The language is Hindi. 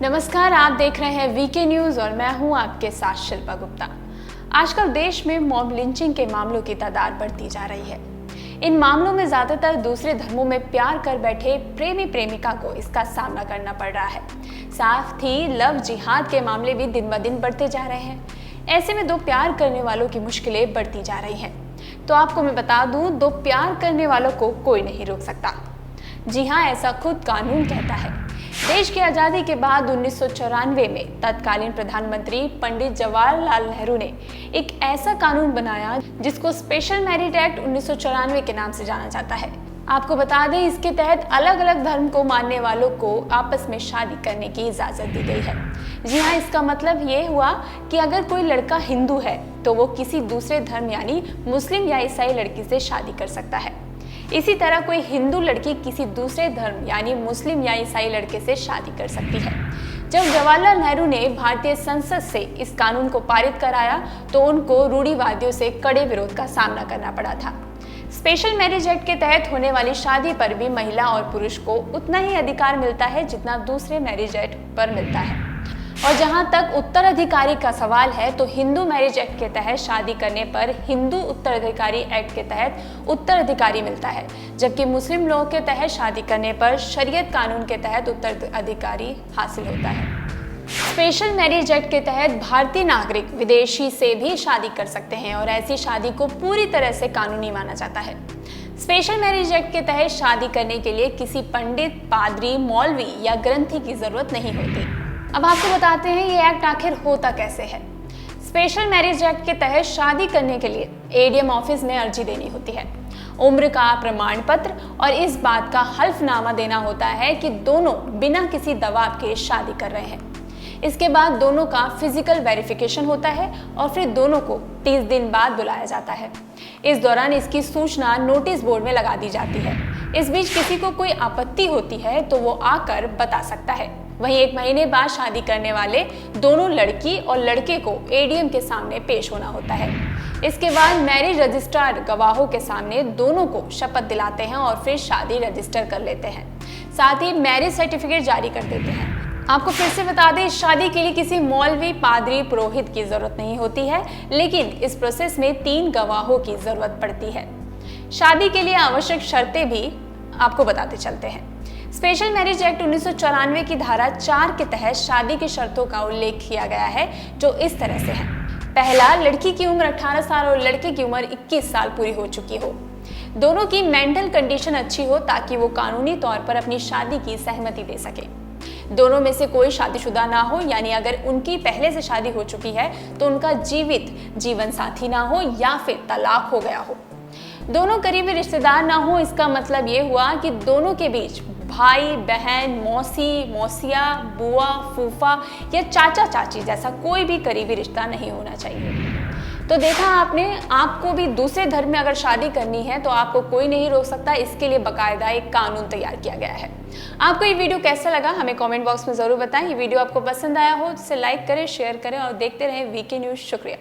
नमस्कार, आप देख रहे हैं वीके न्यूज और मैं हूं आपके साथ शिल्पा गुप्ता। आजकल देश में मॉब लिंचिंग के मामलों की तादाद बढ़ती जा रही है। इन मामलों में ज्यादातर दूसरे धर्मों में प्यार कर बैठे प्रेमी प्रेमिका को इसका सामना करना पड़ रहा है। साथ ही लव जिहाद के मामले भी दिन ब दिन बढ़ते जा रहे हैं। ऐसे में दो प्यार करने वालों की मुश्किलें बढ़ती जा रही हैं। तो आपको मैं बता दूं, दो प्यार करने वालों को कोई नहीं रोक सकता। जी हाँ, ऐसा खुद कानून कहता है। देश की आज़ादी के बाद 1994 में तत्कालीन प्रधानमंत्री पंडित जवाहरलाल नेहरू ने एक ऐसा कानून बनाया जिसको स्पेशल मैरिज एक्ट 1994 के नाम से जाना जाता है। आपको बता दें, इसके तहत अलग अलग धर्म को मानने वालों को आपस में शादी करने की इजाज़त दी गई है। जी हाँ, इसका मतलब ये हुआ कि अगर कोई लड़का हिंदू है तो वो किसी दूसरे धर्म यानी मुस्लिम या ईसाई लड़की से शादी कर सकता है। इसी तरह कोई हिंदू लड़की किसी दूसरे धर्म यानी मुस्लिम या ईसाई लड़के से शादी कर सकती है। जब जवाहरलाल नेहरू ने भारतीय संसद से इस कानून को पारित कराया तो उनको रूढ़िवादियों से कड़े विरोध का सामना करना पड़ा था। स्पेशल मैरिज एक्ट के तहत होने वाली शादी पर भी महिला और पुरुष को उतना ही अधिकार मिलता है जितना दूसरे मैरिज एक्ट पर मिलता है। और जहां तक उत्तराधिकारी का सवाल है तो हिंदू मैरिज एक्ट के तहत शादी करने पर हिंदू उत्तराधिकारी एक्ट के तहत उत्तराधिकारी मिलता है, जबकि मुस्लिम लोगों के तहत शादी करने पर शरीयत कानून के तहत उत्तराधिकारी हासिल होता है। स्पेशल मैरिज एक्ट के तहत भारतीय नागरिक विदेशी से भी शादी कर सकते हैं और ऐसी शादी को पूरी तरह से कानूनी माना जाता है। स्पेशल मैरिज एक्ट के तहत शादी करने के लिए किसी पंडित, पादरी, मौलवी या ग्रंथी की जरूरत नहीं होती। अब आपको बताते हैं ये एक्ट आखिर होता कैसे है। स्पेशल मैरिज एक्ट के तहत शादी करने के लिए एडीएम ऑफिस में अर्जी देनी होती है, उम्र का प्रमाण पत्र और इस बात का हल्फनामा देना होता है कि दोनों बिना किसी दबाव के शादी कर रहे हैं। इसके बाद दोनों का फिजिकल वेरिफिकेशन होता है और फिर दोनों को 30 दिन बाद बुलाया जाता है। इस दौरान इसकी सूचना नोटिस बोर्ड में लगा दी जाती है। इस बीच किसी को कोई आपत्ति होती है तो वो आकर बता सकता है। वहीं 1 महीने बाद शादी करने वाले दोनों लड़की और लड़के को एडीएम के सामने पेश होना होता है। इसके बाद मैरिज रजिस्ट्रार गवाहों के सामने दोनों को शपथ दिलाते हैं और फिर शादी रजिस्टर कर लेते हैं। साथ ही मैरिज सर्टिफिकेट जारी कर देते हैं। आपको फिर से बता दें, इस शादी के लिए किसी मौलवी, पादरी, पुरोहित की जरूरत नहीं होती है, लेकिन इस प्रोसेस में 3 गवाहों की जरूरत पड़ती है। शादी के लिए आवश्यक शर्तें भी आपको बताते चलते हैं। स्पेशल मैरिज एक्ट 1994 की धारा 4 के तहत शादी की शर्तों का उल्लेख किया गया है, जो इस तरह से है। पहला, लड़की की उम्र 18 साल और लड़के की उम्र 21 साल पूरी हो चुकी हो। दोनों की मेंटल कंडीशन अच्छी हो ताकि वो कानूनी तौर पर अपनी शादी की सहमति दे सके। दोनों में से कोई शादीशुदा ना हो, यानी अगर उनकी पहले से शादी हो चुकी है तो उनका जीवित जीवन साथी ना हो या फिर तलाक हो गया हो। दोनों करीबी रिश्तेदार ना हो, इसका मतलब ये हुआ कि दोनों के बीच भाई, बहन, मौसी, मौसिया, बुआ, फूफा या चाचा चाची जैसा कोई भी करीबी रिश्ता नहीं होना चाहिए। तो देखा आपने, आपको भी दूसरे धर्म में अगर शादी करनी है तो आपको कोई नहीं रोक सकता। इसके लिए बाकायदा एक कानून तैयार किया गया है। आपको ये वीडियो कैसा लगा हमें कमेंट बॉक्स में जरूर बताएं। ये वीडियो आपको पसंद आया हो तो इसे लाइक करें, शेयर करें और देखते रहें वीके न्यूज। शुक्रिया।